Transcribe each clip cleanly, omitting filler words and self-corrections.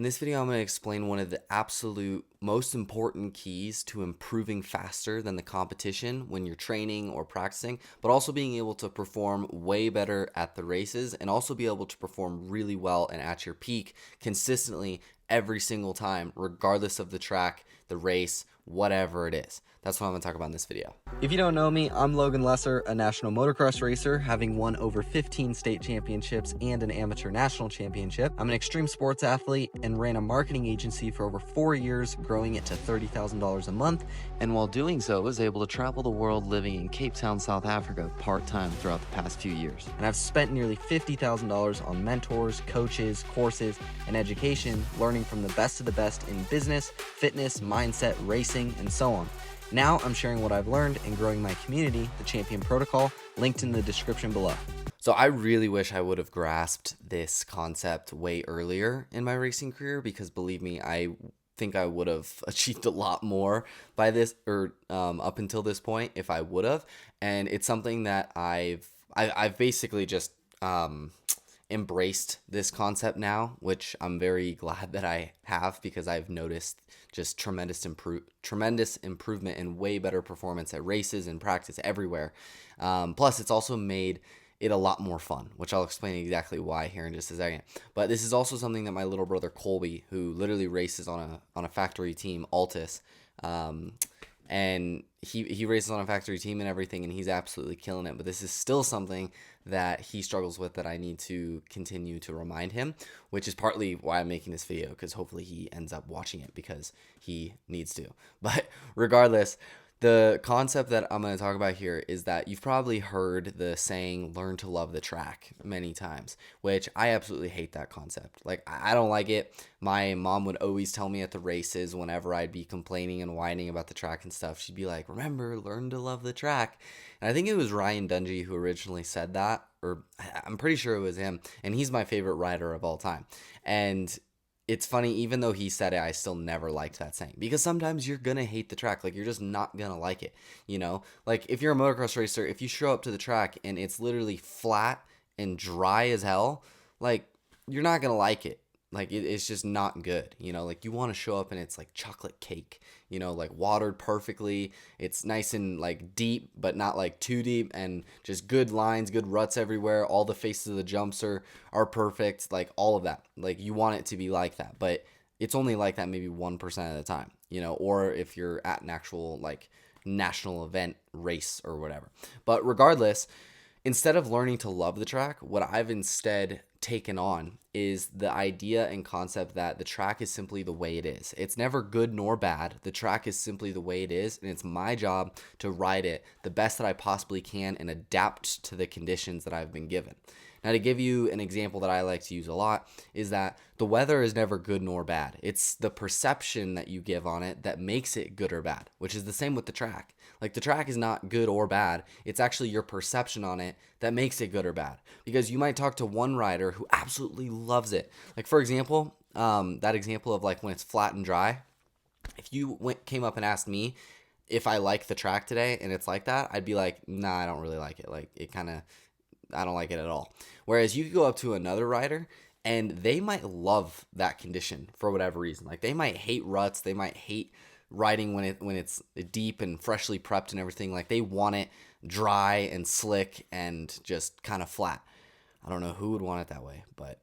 In this video, I'm going to explain one of the absolute most important keys to improving faster than the competition when you're training or practicing, but also being able to perform way better at the races and also be able to perform really well and at your peak consistently every single time, regardless of the track, the race, whatever it is. That's what I'm going to talk about in this video. If you don't know me, I'm Logan Lesser, a national motocross racer, having won over 15 state championships and an amateur national championship. I'm an extreme sports athlete and ran a marketing agency for over 4 years, growing it to $30,000 a month. And while doing so, was able to travel the world living in Cape Town, South Africa, part-time throughout the past few years. And I've spent nearly $50,000 on mentors, coaches, courses, and education, learning from the best of the best in business, fitness, mindset, racing, and so on. Now I'm sharing what I've learned and growing my community, the Champion Protocol, linked in the description below. So I really wish I would have grasped this concept way earlier in my racing career, because believe me, I think I would have achieved a lot more by this or up until this point if I would have. And it's something that I've basically just embraced this concept now, which I'm very glad that I have, because I've noticed just tremendous improvement and way better performance at races and practice everywhere. Plus, it's also made it a lot more fun, which I'll explain exactly why here in just a second. But this is also something that my little brother Colby, who literally races on a factory team, Altus, and he races on a factory team and everything, and he's absolutely killing it. But this is still something that he struggles with that I need to continue to remind him, which is partly why I'm making this video, because hopefully he ends up watching it because he needs to. But regardless, the concept that I'm going to talk about here is that you've probably heard the saying, learn to love the track, many times, which I absolutely hate that concept. Like, I don't like it. My mom would always tell me at the races, whenever I'd be complaining and whining about the track and stuff, she'd be like, remember, learn to love the track. And I think it was Ryan Dungey who originally said that, or I'm pretty sure it was him, and he's my favorite rider of all time. And it's funny, even though he said it, I still never liked that saying, because sometimes you're gonna hate the track. Like, you're just not gonna like it, you know? Like, if you're a motocross racer, if you show up to the track and it's literally flat and dry as hell, like, you're not gonna like it. Like, it's just not good, you know? Like, you want to show up and it's like chocolate cake, you know, like watered perfectly. It's nice and like deep, but not like too deep, and just good lines, good ruts everywhere. All the faces of the jumps are perfect, like all of that. Like, you want it to be like that, but it's only like that maybe 1% of the time, you know, or if you're at an actual like national event race or whatever. But regardless, instead of learning to love the track, what I've instead taken on is the idea and concept that the track is simply the way it is. It's never good nor bad. The track is simply the way it is, and it's my job to ride it the best that I possibly can and adapt to the conditions that I've been given. Now, to give you an example that I like to use a lot is that the weather is never good nor bad. It's the perception that you give on it that makes it good or bad, which is the same with the track. Like, the track is not good or bad. It's actually your perception on it that makes it good or bad. Because you might talk to one rider who absolutely loves it. Like, for example, that example of like when it's flat and dry. If you came up and asked me if I like the track today and it's like that, I'd be like, nah, I don't really like it. Like, I don't like it at all. Whereas you could go up to another rider and they might love that condition for whatever reason. Like, they might hate ruts. They might hate riding when it's deep and freshly prepped and everything. Like, they want it dry and slick and just kind of flat. I don't know who would want it that way, but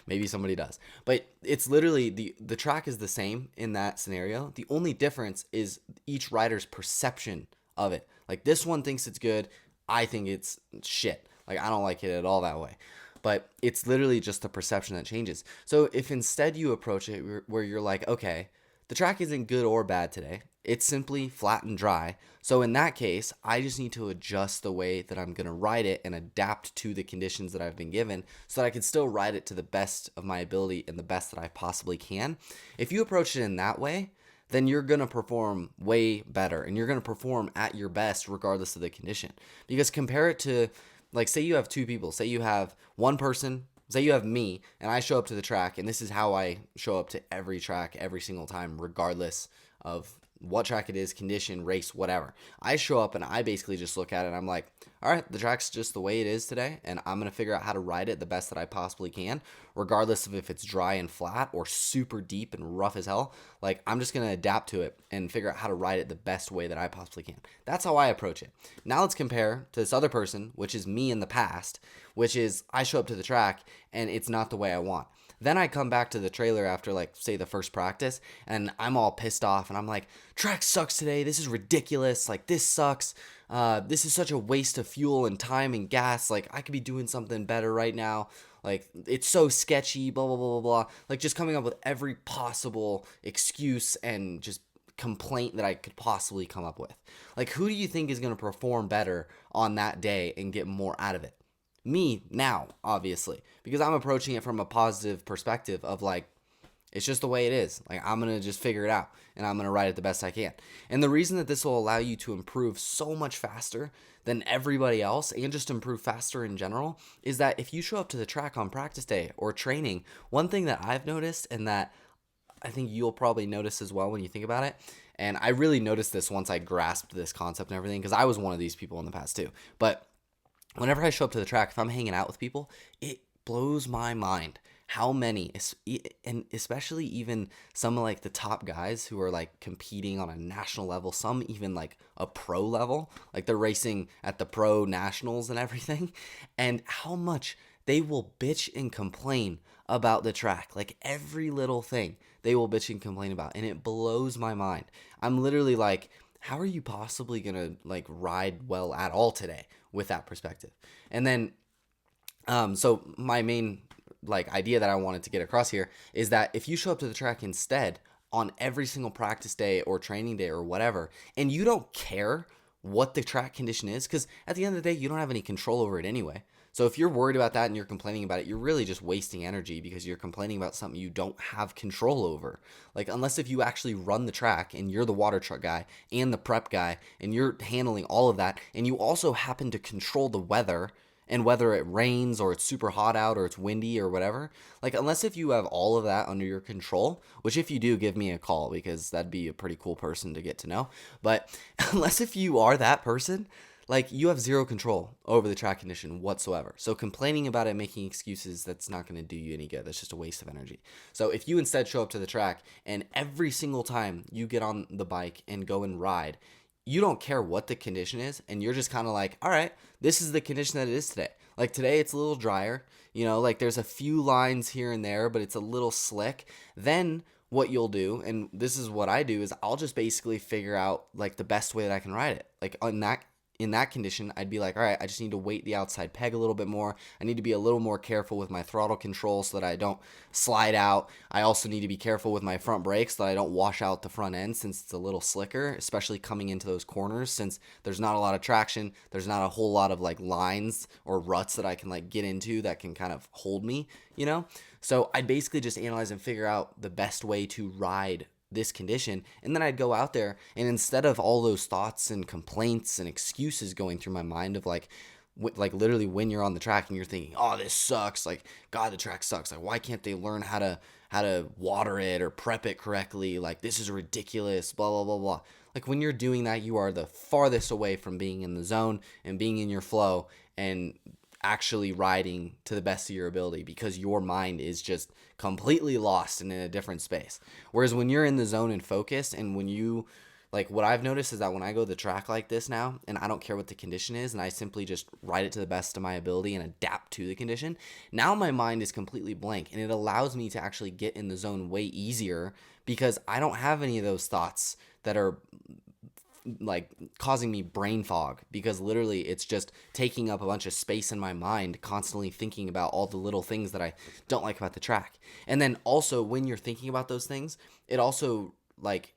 maybe somebody does. But it's literally the track is the same in that scenario. The only difference is each rider's perception of it. Like, this one thinks it's good. I think it's shit. Like, I don't like it at all that way. But it's literally just the perception that changes. So if instead you approach it where you're like, okay, the track isn't good or bad today. It's simply flat and dry. So in that case, I just need to adjust the way that I'm going to ride it and adapt to the conditions that I've been given so that I can still ride it to the best of my ability and the best that I possibly can. If you approach it in that way, then you're going to perform way better and you're going to perform at your best regardless of the condition. Because compare it to, like, say you have two people. Say you have one person. Say you have me, and I show up to the track, and this is how I show up to every track every single time, regardless of what track it is, condition, race, whatever. I show up and I basically just look at it and I'm like, all right, the track's just the way it is today, and I'm going to figure out how to ride it the best that I possibly can, regardless of if it's dry and flat or super deep and rough as hell. Like, I'm just going to adapt to it and figure out how to ride it the best way that I possibly can. That's how I approach it. Now let's compare to this other person, which is me in the past, which is I show up to the track and it's not the way I want. Then I come back to the trailer after, like, say, the first practice, and I'm all pissed off, and I'm like, track sucks today. This is ridiculous. Like, this sucks. This is such a waste of fuel and time and gas. Like, I could be doing something better right now. Like, it's so sketchy, blah, blah, blah, blah, blah. Like, just coming up with every possible excuse and just complaint that I could possibly come up with. Like, who do you think is going to perform better on that day and get more out of it? Me now, obviously, because I'm approaching it from a positive perspective of, like, it's just the way it is. Like, I'm going to just figure it out and I'm going to ride it the best I can. And the reason that this will allow you to improve so much faster than everybody else and just improve faster in general is that if you show up to the track on practice day or training, one thing that I've noticed and that I think you'll probably notice as well when you think about it, and I really noticed this once I grasped this concept and everything, because I was one of these people in the past too, but whenever I show up to the track, if I'm hanging out with people, it blows my mind how many, and especially even some of, like, the top guys who are, like, competing on a national level, some even, like, a pro level, like they're racing at the pro nationals and everything, and how much they will bitch and complain about the track. Like, every little thing they will bitch and complain about, and it blows my mind. I'm literally like, how are you possibly gonna, like, ride well at all today with that perspective? And then so my main, like, idea that I wanted to get across here is that if you show up to the track instead on every single practice day or training day or whatever, and you don't care what the track condition is, because at the end of the day you don't have any control over it anyway. So if you're worried about that and you're complaining about it, you're really just wasting energy because you're complaining about something you don't have control over. Like, unless if you actually run the track and you're the water truck guy and the prep guy and you're handling all of that, and you also happen to control the weather and whether it rains or it's super hot out or it's windy or whatever, like, unless if you have all of that under your control, which if you do, give me a call because that'd be a pretty cool person to get to know. But unless if you are that person, like, you have zero control over the track condition whatsoever. So complaining about it, making excuses, that's not going to do you any good. That's just a waste of energy. So if you instead show up to the track and every single time you get on the bike and go and ride, you don't care what the condition is, and you're just kind of like, all right, this is the condition that it is today. Like, today it's a little drier, you know, like, there's a few lines here and there, but it's a little slick. Then what you'll do, and this is what I do, is I'll just basically figure out, like, the best way that I can ride it. Like, in that condition, I'd be like, all right, I just need to weight the outside peg a little bit more. I need to be a little more careful with my throttle control so that I don't slide out. I also need to be careful with my front brakes so that I don't wash out the front end since it's a little slicker, especially coming into those corners, since there's not a lot of traction. There's not a whole lot of, like, lines or ruts that I can, like, get into that can kind of hold me, you know? So I'd basically just analyze and figure out the best way to ride this condition, and then I'd go out there, and instead of all those thoughts and complaints and excuses going through my mind of, like literally when you're on the track and you're thinking, oh, this sucks, like, God, the track sucks, like, why can't they learn how to water it or prep it correctly, like, this is ridiculous, blah blah blah blah. Like, when you're doing that, you are the farthest away from being in the zone and being in your flow and actually riding to the best of your ability, because your mind is just completely lost and in a different space. Whereas when you're in the zone and focused, and when you, like, what I've noticed is that when I go to the track like this now, and I don't care what the condition is, and I simply just ride it to the best of my ability and adapt to the condition, now my mind is completely blank, and it allows me to actually get in the zone way easier because I don't have any of those thoughts that are, like, causing me brain fog, because literally it's just taking up a bunch of space in my mind, constantly thinking about all the little things that I don't like about the track. And then also when you're thinking about those things, it also, like,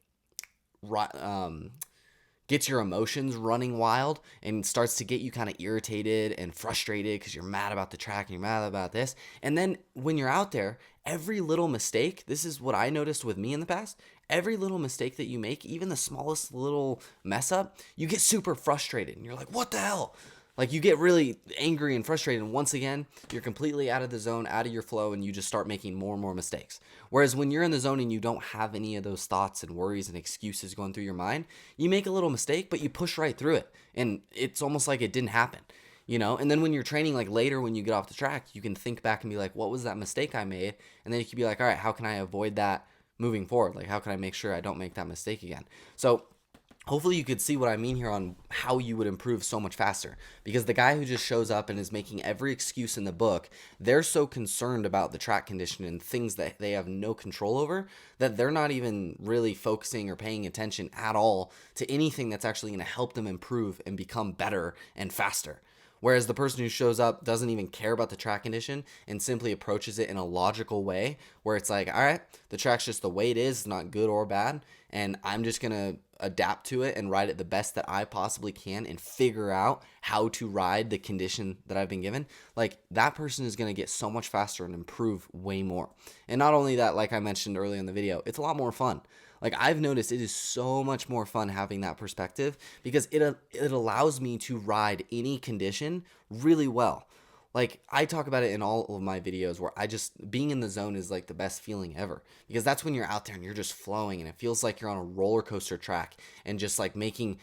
gets your emotions running wild and starts to get you kind of irritated and frustrated because you're mad about the track and you're mad about this. And then when you're out there, every little mistake, this is what I noticed with me in the past, every little mistake that you make, even the smallest little mess up, you get super frustrated and you're like, what the hell? Like, you get really angry and frustrated, and once again, you're completely out of the zone, out of your flow, and you just start making more and more mistakes. Whereas when you're in the zone and you don't have any of those thoughts and worries and excuses going through your mind, you make a little mistake, but you push right through it, and it's almost like it didn't happen. And then when you're training, like later when you get off the track, you can think back and be like, what was that mistake I made? And then you can be like, all right, how can I avoid that moving forward? Like, how can I make sure I don't make that mistake again? So hopefully you could see what I mean here on how you would improve so much faster. Because the guy who just shows up and is making every excuse in the book, they're so concerned about the track condition and things that they have no control over that they're not even really focusing or paying attention at all to anything that's actually going to help them improve and become better and faster. Whereas the person who shows up doesn't even care about the track condition and simply approaches it in a logical way where it's like, all right, the track's just the way it is, not good or bad, and I'm just going to adapt to it and ride it the best that I possibly can and figure out how to ride the condition that I've been given. Like, that person is going to get so much faster and improve way more. And not only that, like I mentioned earlier in the video, it's a lot more fun. Like, I've noticed it is so much more fun having that perspective because it allows me to ride any condition really well. Like, I talk about it in all of my videos where being in the zone is like the best feeling ever, because that's when you're out there and you're just flowing and it feels like you're on a roller coaster track and just like making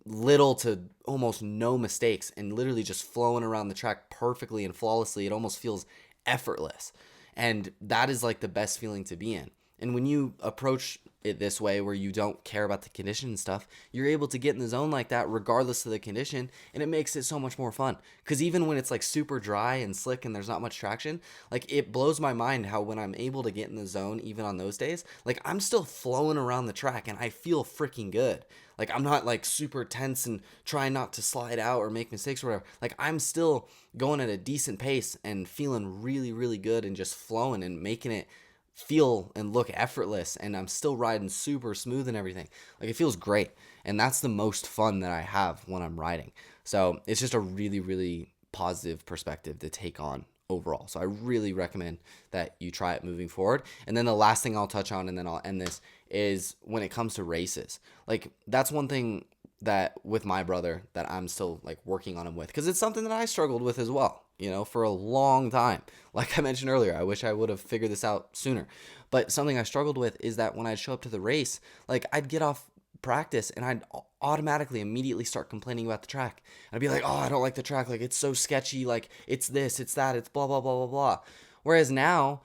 little to almost no mistakes and literally just flowing around the track perfectly and flawlessly. It almost feels effortless. And that is like the best feeling to be in. And when you approach it this way, where you don't care about the condition and stuff, you're able to get in the zone like that regardless of the condition, and it makes it so much more fun. Because even when it's like super dry and slick and there's not much traction, like, it blows my mind how when I'm able to get in the zone, even on those days, like, I'm still flowing around the track and I feel freaking good. Like, I'm not like super tense and trying not to slide out or make mistakes or whatever. Like, I'm still going at a decent pace and feeling really, really good and just flowing and making it feel and look effortless, and I'm still riding super smooth and everything. Like, it feels great, and that's the most fun that I have when I'm riding. So it's just a really, really positive perspective to take on overall. So I really recommend that you try it moving forward. And then the last thing I'll touch on, and then I'll end this, is when it comes to races. Like, that's one thing that with my brother that I'm still like working on him with, because it's something that I struggled with as well, for a long time. Like I mentioned earlier, I wish I would have figured this out sooner. But something I struggled with is that when I'd show up to the race, like, I'd get off practice and I'd automatically immediately start complaining about the track. I'd be like, oh, I don't like the track. Like, it's so sketchy. Like, it's this, it's that, it's blah, blah, blah, blah, blah. Whereas now,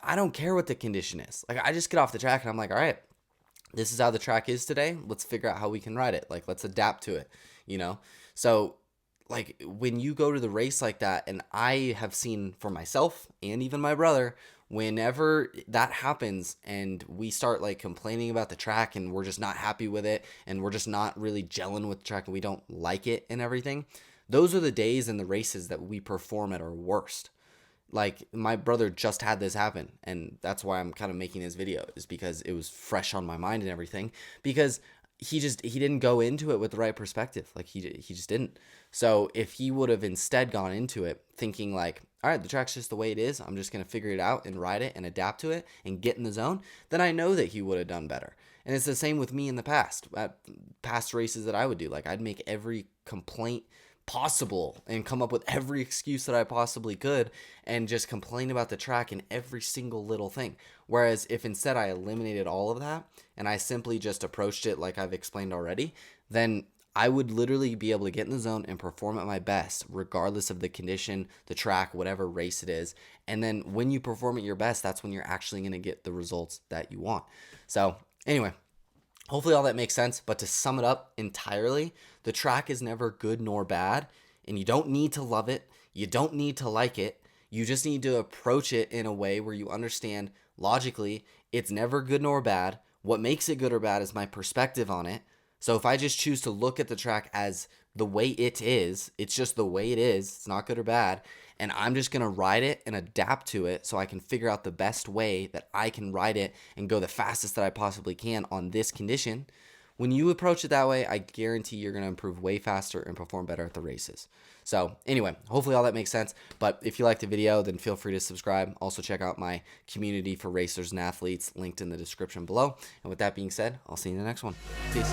I don't care what the condition is. Like, I just get off the track and I'm like, all right, this is how the track is today. Let's figure out how we can ride it. Like, let's adapt to it, So, like, when you go to the race like that, and I have seen for myself and even my brother, whenever that happens and we start like complaining about the track and we're just not happy with it and we're just not really gelling with the track and we don't like it and everything, those are the days and the races that we perform at our worst. Like, my brother just had this happen, and that's why I'm kind of making this video, is because it was fresh on my mind and everything, because he didn't go into it with the right perspective. Like, he just didn't. So if he would have instead gone into it thinking like, all right, the track's just the way it is, I'm just going to figure it out and ride it and adapt to it and get in the zone, then I know that he would have done better. And it's the same with me in the past, at past races that I would do. Like, I'd make every complaint possible and come up with every excuse that I possibly could and just complain about the track and every single little thing. Whereas if instead I eliminated all of that and I simply just approached it like I've explained already, then I would literally be able to get in the zone and perform at my best regardless of the condition, the track, whatever race it is. And then when you perform at your best, that's when you're actually going to get the results that you want. So anyway, hopefully all that makes sense, but to sum it up entirely, the track is never good nor bad, and you don't need to love it. You don't need to like it. You just need to approach it in a way where you understand logically it's never good nor bad. What makes it good or bad is my perspective on it. So if I just choose to look at the track as the way it is, it's just the way it is, it's not good or bad, and I'm just going to ride it and adapt to it so I can figure out the best way that I can ride it and go the fastest that I possibly can on this condition. When you approach it that way, I guarantee you're going to improve way faster and perform better at the races. So anyway, hopefully all that makes sense. But if you liked the video, then feel free to subscribe. Also check out my community for racers and athletes linked in the description below. And with that being said, I'll see you in the next one. Peace.